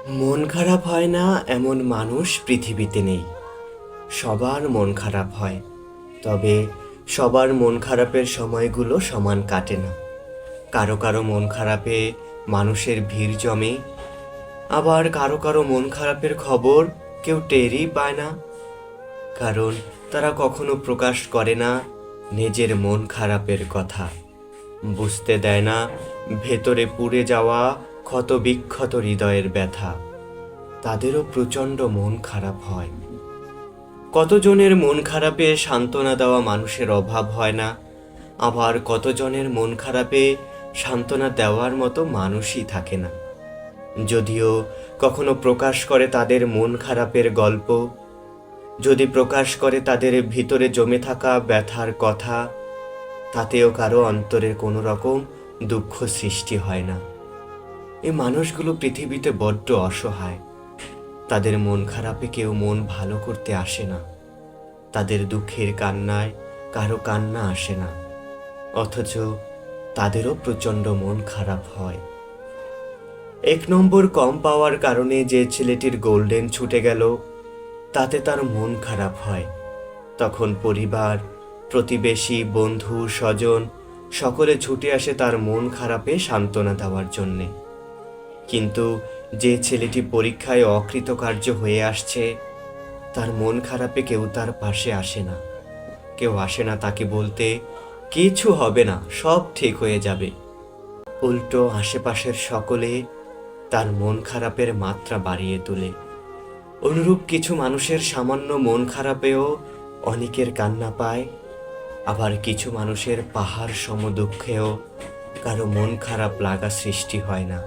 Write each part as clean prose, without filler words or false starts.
মন খারাপ হয় না এমন মানুষ পৃথিবীতে নেই। সবার মন খারাপ হয়, তবে সবার মন খারাপের সময়গুলো সমান কাটে না। কারো কারো মন খারাপে মানুষের ভিড় জমে, আবার কারো কারো মন খারাপের খবর কেউ টেরই পায় না, কারণ তারা কখনো প্রকাশ করে না নিজের মন খারাপের কথা। বুঝতে দেয় না ভেতরে পুড়ে যাওয়া ক্ষত বিক্ষত হৃদয়ের ব্যথা। তাদেরও প্রচণ্ড মন খারাপ হয়। কতজনের মন খারাপে সান্ত্বনা দেওয়া মানুষের অভাব হয় না, আবার কতজনের মন খারাপে সান্ত্বনা দেওয়ার মতো মানুষই থাকে না। যদিও কখনো প্রকাশ করে তাদের মন খারাপের গল্প, যদি প্রকাশ করে তাদের ভিতরে জমে থাকা ব্যথার কথা, তাতেও কারো অন্তরে কোনো রকম দুঃখ সৃষ্টি হয় না। এই মানুষগুলো পৃথিবীতে বড্ড অসহায়। তাদের মন খারাপে কেউ মন ভালো করতে আসে না। তাদের দুঃখের কান্নায় কারো কান্না আসে না, অথচ তাদেরও প্রচণ্ড মন খারাপ হয়। 1 নম্বর কম পাওয়ার কারণে যে ছেলেটির গোল্ডেন ছুটে গেল, তাতে তার মন খারাপ হয়। তখন পরিবার, প্রতিবেশী, বন্ধু, স্বজন সকলে ছুটে আসে তার মন খারাপে সান্ত্বনা দেওয়ার জন্যে। কিন্তু যে ছেলেটি পরীক্ষায় অকৃতকার্য হয়ে আসছে, তার মন খারাপে কেউ তার পাশে আসে না। কেউ আসে না তাকে বলতে, কিছু হবে না, সব ঠিক হয়ে যাবে। উল্টো আশেপাশের সকলে তার মন খারাপের মাত্রা বাড়িয়ে তোলে। অনুরূপ কিছু মানুষের সামান্য মন খারাপেও অনেকের কান্না পায়, আবার কিছু মানুষের পাহাড় সম দুঃখেও কারো মন খারাপ লাগা সৃষ্টি হয় না,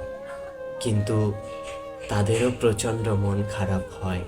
কিন্তু তাদেরও প্রচণ্ড মন খারাপ হয়।